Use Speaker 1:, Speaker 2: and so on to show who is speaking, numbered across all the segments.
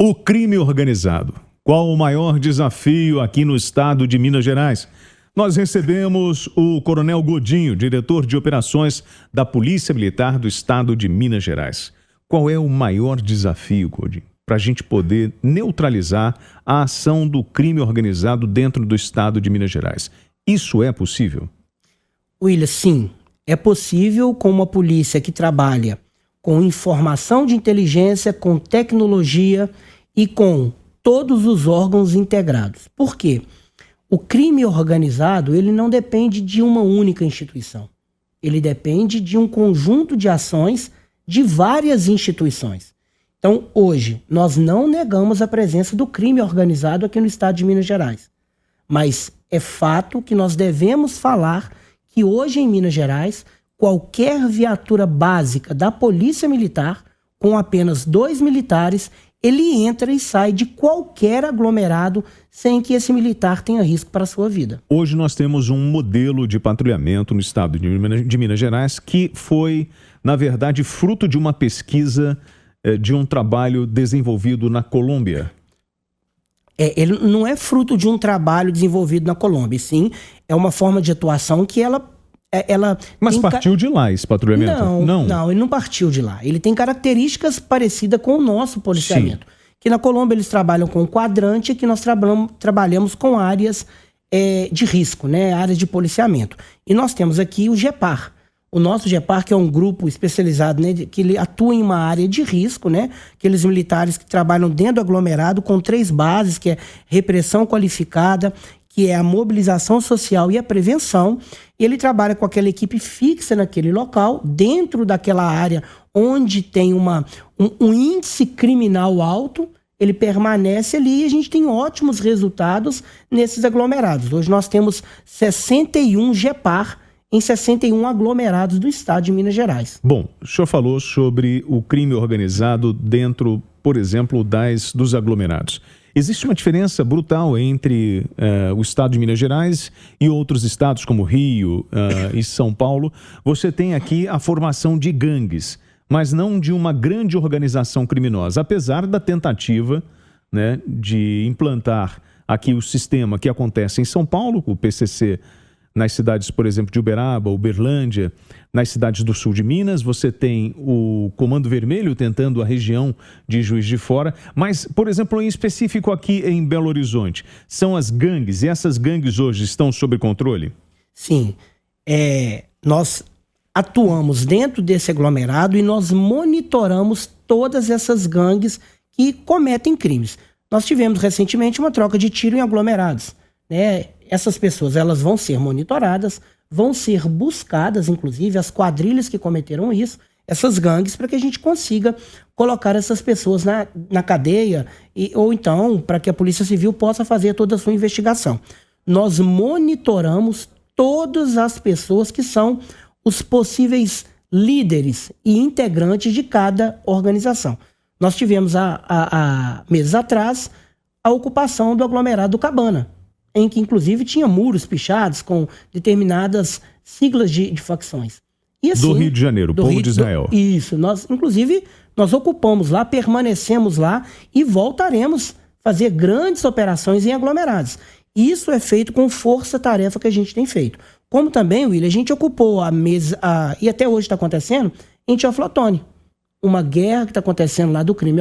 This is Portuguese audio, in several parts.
Speaker 1: O crime organizado. Qual o maior desafio aqui no estado de Minas Gerais? Nós recebemos o Coronel Godinho, diretor de operações da Polícia Militar do estado de Minas Gerais. Qual é o maior desafio, Godinho, para a gente poder neutralizar a ação do crime organizado dentro do estado de Minas Gerais? Isso é possível?
Speaker 2: William, sim. É possível com uma polícia que trabalha com informação de inteligência, com tecnologia e com todos os órgãos integrados. Por quê? O crime organizado, ele não depende de uma única instituição. Ele depende de um conjunto de ações de várias instituições. Então, hoje, nós não negamos a presença do crime organizado aqui no estado de Minas Gerais. Mas é fato que nós devemos falar que hoje em Minas Gerais, qualquer viatura básica da Polícia Militar, com apenas 2 militares, ele entra e sai de qualquer aglomerado sem que esse militar tenha risco para a sua vida.
Speaker 1: Hoje nós temos um modelo de patrulhamento no estado de Minas Gerais que foi, na verdade, fruto de uma pesquisa, de um trabalho desenvolvido na Colômbia.
Speaker 2: Ele não é fruto de um trabalho desenvolvido na Colômbia, sim, é uma forma de atuação que ela
Speaker 1: Mas partiu de lá esse patrulhamento?
Speaker 2: Não, ele não partiu de lá. Ele tem características parecidas com o nosso policiamento. Sim. Que na Colômbia eles trabalham com quadrante, que nós trabalhamos com áreas de risco, né? Áreas de policiamento. E nós temos aqui o GEPAR. O nosso GEPAR, que é um grupo especializado, né, que ele atua em uma área de risco, né? Aqueles militares que trabalham dentro do aglomerado com 3 bases, que é repressão qualificada, que é a mobilização social e a prevenção. Ele trabalha com aquela equipe fixa naquele local, dentro daquela área onde tem um índice criminal alto, ele permanece ali e a gente tem ótimos resultados nesses aglomerados. Hoje nós temos 61 GEPAR em 61 aglomerados do estado de Minas Gerais.
Speaker 1: Bom, o senhor falou sobre o crime organizado dentro, por exemplo, dos aglomerados. Existe uma diferença brutal entre o estado de Minas Gerais e outros estados como Rio e São Paulo. Você tem aqui a formação de gangues, mas não de uma grande organização criminosa, apesar da tentativa, né, de implantar aqui o sistema que acontece em São Paulo, o PCC, nas cidades, por exemplo, de Uberaba, Uberlândia, nas cidades do sul de Minas. Você tem o Comando Vermelho tentando a região de Juiz de Fora, mas, por exemplo, em específico aqui em Belo Horizonte, são as gangues, e essas gangues hoje estão sob controle?
Speaker 2: Sim, nós atuamos dentro desse aglomerado e nós monitoramos todas essas gangues que cometem crimes. Nós tivemos recentemente uma troca de tiro em aglomerados, né? Essas pessoas, elas vão ser monitoradas, vão ser buscadas, inclusive, as quadrilhas que cometeram isso, essas gangues, para que a gente consiga colocar essas pessoas na cadeia, ou então para que a Polícia Civil possa fazer toda a sua investigação. Nós monitoramos todas as pessoas que são os possíveis líderes e integrantes de cada organização. Nós tivemos, há meses atrás, a ocupação do aglomerado do Cabana, em que inclusive tinha muros pichados com determinadas siglas de facções. E, assim,
Speaker 1: do Rio de Janeiro, povo de Israel.
Speaker 2: Isso, nós ocupamos lá, permanecemos lá e voltaremos a fazer grandes operações em aglomerados. Isso é feito com força-tarefa que a gente tem feito. Como também, William, a gente ocupou e até hoje está acontecendo, em Teoflotone, uma guerra que está acontecendo lá do crime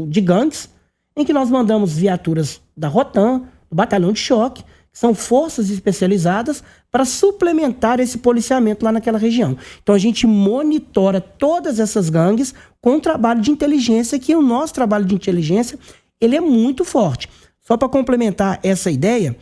Speaker 2: de gangues, em que nós mandamos viaturas da Rotam, do Batalhão de Choque, que são forças especializadas para suplementar esse policiamento lá naquela região. Então a gente monitora todas essas gangues com o trabalho de inteligência, que o nosso trabalho de inteligência ele é muito forte. Só para complementar essa ideia,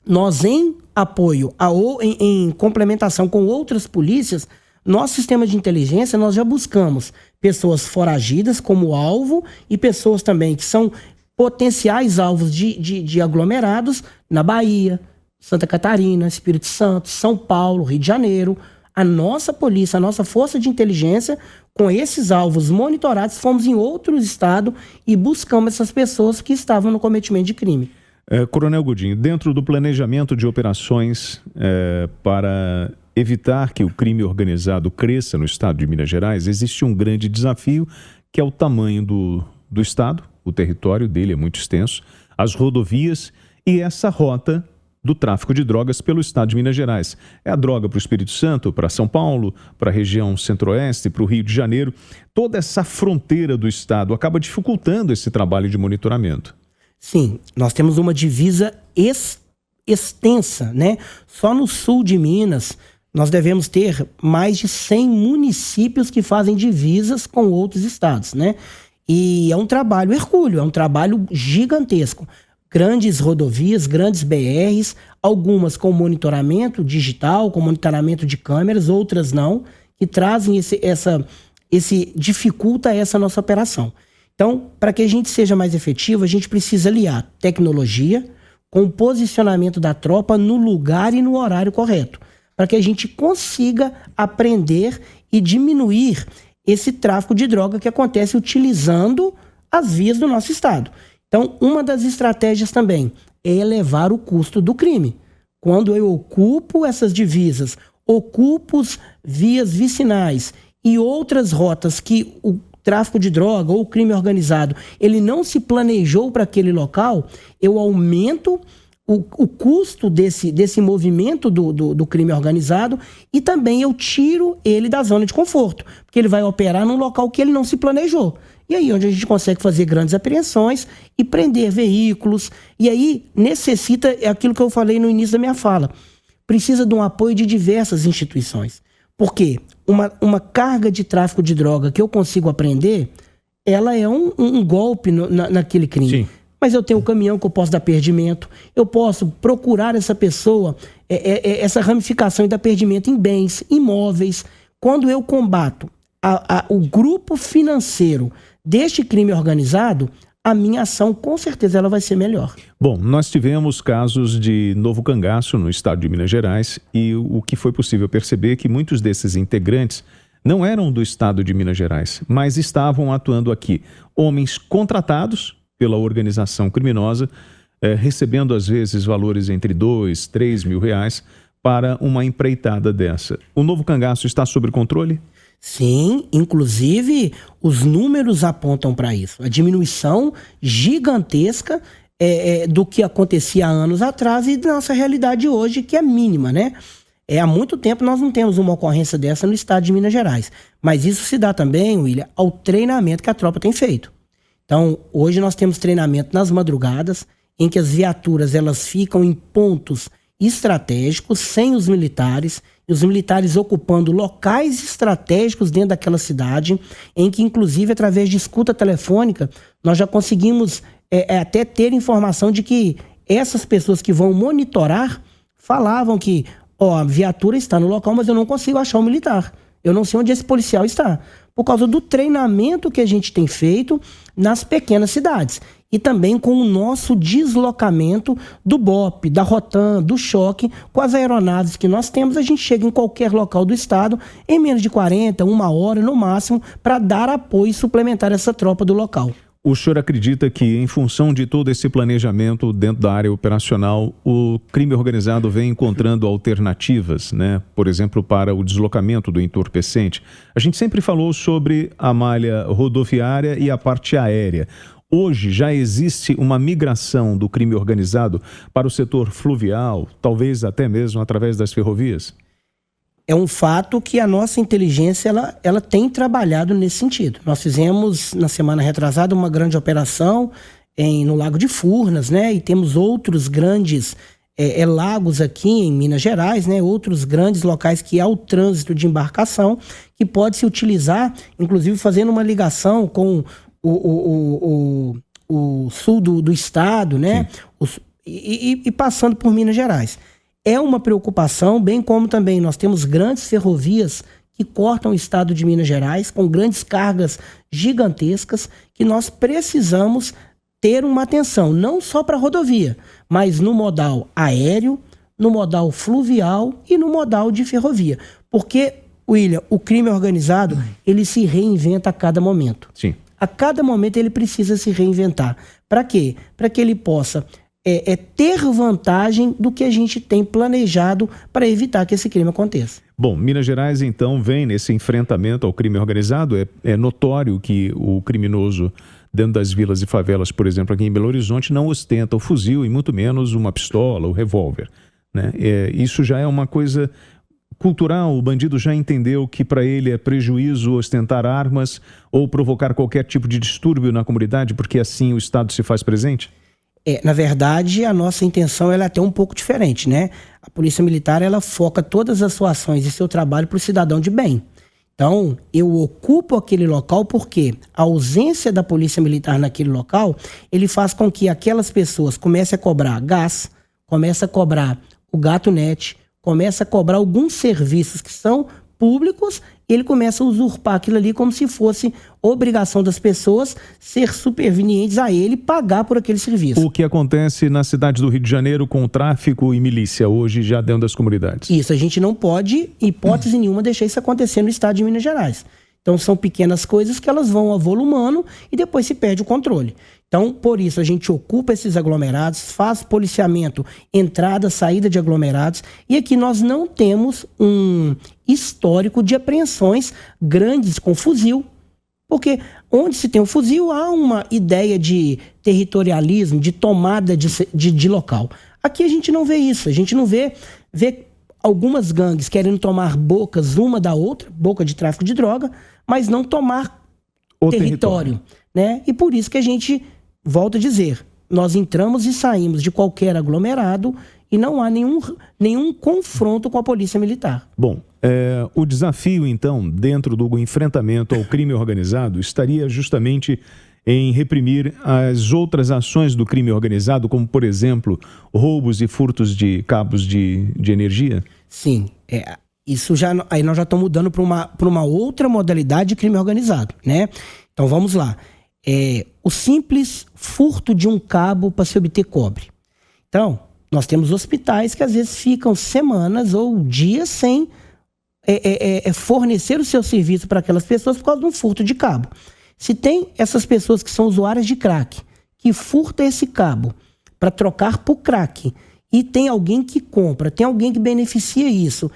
Speaker 2: nós em apoio, em complementação com outras polícias, nosso sistema de inteligência, nós já buscamos pessoas foragidas como alvo e pessoas também que são potenciais alvos de aglomerados na Bahia, Santa Catarina, Espírito Santo, São Paulo, Rio de Janeiro. A nossa polícia, a nossa força de inteligência, com esses alvos monitorados, fomos em outros estados e buscamos essas pessoas que estavam no cometimento de crime.
Speaker 1: Coronel Godinho, dentro do planejamento de operações para evitar que o crime organizado cresça no estado de Minas Gerais, existe um grande desafio, que é o tamanho do estado, o território dele é muito extenso, as rodovias e essa rota do tráfico de drogas pelo estado de Minas Gerais. É a droga para o Espírito Santo, para São Paulo, para a região centro-oeste, para o Rio de Janeiro. Toda essa fronteira do estado acaba dificultando esse trabalho de monitoramento.
Speaker 2: Sim, nós temos uma divisa extensa, né? Só no sul de Minas, nós devemos ter mais de 100 municípios que fazem divisas com outros estados, né? E é um trabalho hercúleo, é um trabalho gigantesco. Grandes rodovias, grandes BRs, algumas com monitoramento digital, com monitoramento de câmeras, outras não, que trazem dificulta essa nossa operação. Então, para que a gente seja mais efetivo, a gente precisa aliar tecnologia com o posicionamento da tropa no lugar e no horário correto, para que a gente consiga aprender e diminuir esse tráfico de droga que acontece utilizando as vias do nosso estado. Então, uma das estratégias também é elevar o custo do crime. Quando eu ocupo essas divisas, ocupo vias vicinais e outras rotas que o tráfico de droga ou o crime organizado, ele não se planejou para aquele local, eu aumento o custo desse movimento do crime organizado e também eu tiro ele da zona de conforto, porque ele vai operar num local que ele não se planejou. E aí onde a gente consegue fazer grandes apreensões e prender veículos. E aí necessita, é aquilo que eu falei no início da minha fala, precisa de um apoio de diversas instituições. Por quê? Uma carga de tráfico de droga que eu consigo apreender, ela é um golpe naquele crime.
Speaker 1: Sim.
Speaker 2: Mas eu tenho um caminhão que eu posso dar perdimento, eu posso procurar essa pessoa, essa ramificação e dar perdimento em bens, imóveis. Quando eu combato o grupo financeiro deste crime organizado, a minha ação com certeza ela vai ser melhor.
Speaker 1: Bom, nós tivemos casos de novo cangaço no estado de Minas Gerais e o que foi possível perceber é que muitos desses integrantes não eram do estado de Minas Gerais, mas estavam atuando aqui. Homens contratados pela organização criminosa, recebendo às vezes valores entre 2, 3 mil reais para uma empreitada dessa. O novo cangaço está sob controle?
Speaker 2: Sim, inclusive os números apontam para isso. A diminuição gigantesca do que acontecia há anos atrás e da nossa realidade hoje, que é mínima, né? Há muito tempo nós não temos uma ocorrência dessa no estado de Minas Gerais. Mas isso se dá também, William, ao treinamento que a tropa tem feito. Então, hoje nós temos treinamento nas madrugadas, em que as viaturas elas ficam em pontos estratégicos, sem os militares, e os militares ocupando locais estratégicos dentro daquela cidade, em que, inclusive, através de escuta telefônica, nós já conseguimos até ter informação de que essas pessoas que vão monitorar falavam que a viatura está no local, mas eu não consigo achar o militar. Eu não sei onde esse policial está. Por causa do treinamento que a gente tem feito nas pequenas cidades. E também com o nosso deslocamento do BOP, da Rotam, do Choque, com as aeronaves que nós temos, a gente chega em qualquer local do estado em menos de 40, uma hora no máximo, para dar apoio e suplementar essa tropa do local.
Speaker 1: O senhor acredita que, em função de todo esse planejamento dentro da área operacional, o crime organizado vem encontrando alternativas, né? Por exemplo, para o deslocamento do entorpecente? A gente sempre falou sobre a malha rodoviária e a parte aérea. Hoje já existe uma migração do crime organizado para o setor fluvial, talvez até mesmo através das ferrovias?
Speaker 2: É um fato que a nossa inteligência ela tem trabalhado nesse sentido. Nós fizemos, na semana retrasada, uma grande operação no Lago de Furnas, né? E temos outros grandes lagos aqui em Minas Gerais, né? Outros grandes locais que há o trânsito de embarcação, que pode se utilizar, inclusive fazendo uma ligação com o sul do estado, né? E passando por Minas Gerais. É uma preocupação, bem como também nós temos grandes ferrovias que cortam o estado de Minas Gerais, com grandes cargas gigantescas, que nós precisamos ter uma atenção, não só para a rodovia, mas no modal aéreo, no modal fluvial e no modal de ferrovia. Porque, William, o crime organizado, ele se reinventa a cada momento.
Speaker 1: Sim.
Speaker 2: A cada momento ele precisa se reinventar. Para quê? Para que ele possa ter vantagem do que a gente tem planejado para evitar que esse crime aconteça.
Speaker 1: Bom, Minas Gerais então vem nesse enfrentamento ao crime organizado. É notório que o criminoso dentro das vilas e favelas, por exemplo, aqui em Belo Horizonte, não ostenta o fuzil e muito menos uma pistola ou revólver, né? Isso já é uma coisa cultural. O bandido já entendeu que para ele é prejuízo ostentar armas ou provocar qualquer tipo de distúrbio na comunidade, porque assim o Estado se faz presente?
Speaker 2: Na verdade, a nossa intenção ela é até um pouco diferente, né? A Polícia Militar, ela foca todas as suas ações e seu trabalho para o cidadão de bem. Então, eu ocupo aquele local porque a ausência da Polícia Militar naquele local, ele faz com que aquelas pessoas comecem a cobrar gás, comecem a cobrar o gato-net, começa a cobrar alguns serviços que são públicos, e ele começa a usurpar aquilo ali como se fosse obrigação das pessoas ser supervenientes a ele pagar por aquele serviço.
Speaker 1: O que acontece na cidade do Rio de Janeiro com tráfico e milícia hoje já dentro das comunidades?
Speaker 2: Isso, a gente não pode, hipótese nenhuma, deixar isso acontecer no estado de Minas Gerais. Então são pequenas coisas que elas vão avolumando e depois se perde o controle. Então, por isso, a gente ocupa esses aglomerados, faz policiamento, entrada, saída de aglomerados, e aqui nós não temos um histórico de apreensões grandes com fuzil, porque onde se tem um fuzil há uma ideia de territorialismo, de tomada de local. Aqui a gente não vê isso, a gente não vê algumas gangues querendo tomar bocas uma da outra, boca de tráfico de droga, mas não tomar o território, né? E por isso que a gente, volto a dizer, nós entramos e saímos de qualquer aglomerado e não há nenhum confronto com a Polícia Militar.
Speaker 1: Bom, o desafio, então, dentro do enfrentamento ao crime organizado, estaria justamente em reprimir as outras ações do crime organizado, como, por exemplo, roubos e furtos de cabos de energia?
Speaker 2: Sim, isso aí nós já estamos mudando para uma outra modalidade de crime organizado, né? Então vamos lá. O simples furto de um cabo para se obter cobre. Então, nós temos hospitais que às vezes ficam semanas ou dias sem fornecer o seu serviço para aquelas pessoas por causa de um furto de cabo. Se tem essas pessoas que são usuárias de crack, que furta esse cabo para trocar por crack, e tem alguém que compra, tem alguém que beneficia isso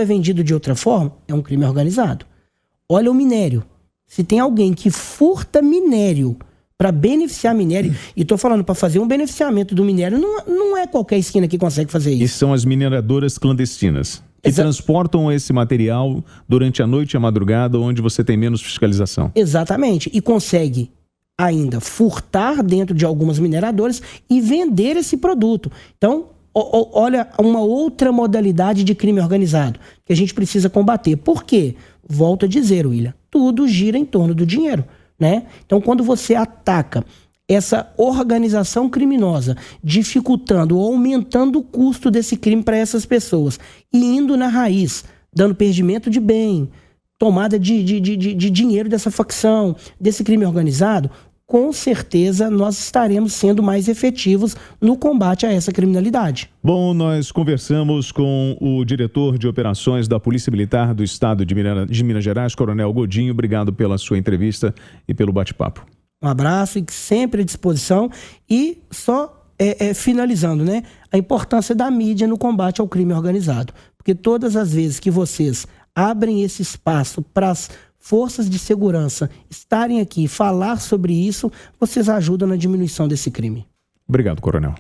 Speaker 2: é vendido de outra forma, é um crime organizado. Olha o minério. Se tem alguém que furta minério para beneficiar minério, e estou falando para fazer um beneficiamento do minério, não é qualquer esquina que consegue fazer isso.
Speaker 1: E são as mineradoras clandestinas que transportam esse material durante a noite e a madrugada, onde você tem menos fiscalização.
Speaker 2: Exatamente. E consegue ainda furtar dentro de algumas mineradoras e vender esse produto. Então, olha uma outra modalidade de crime organizado que a gente precisa combater. Por quê? Volto a dizer, William, tudo gira em torno do dinheiro, né? Então, quando você ataca essa organização criminosa, dificultando ou aumentando o custo desse crime para essas pessoas e indo na raiz, dando perdimento de bem, tomada de dinheiro dessa facção, desse crime organizado, com certeza nós estaremos sendo mais efetivos no combate a essa criminalidade.
Speaker 1: Bom, nós conversamos com o diretor de operações da Polícia Militar do Estado de Minas Gerais, Coronel Godinho. Obrigado pela sua entrevista e pelo bate-papo.
Speaker 2: Um abraço e sempre à disposição. E só finalizando, né? A importância da mídia no combate ao crime organizado. Porque todas as vezes que vocês abrem esse espaço para as forças de segurança estarem aqui e falar sobre isso, vocês ajudam na diminuição desse crime.
Speaker 1: Obrigado, Coronel.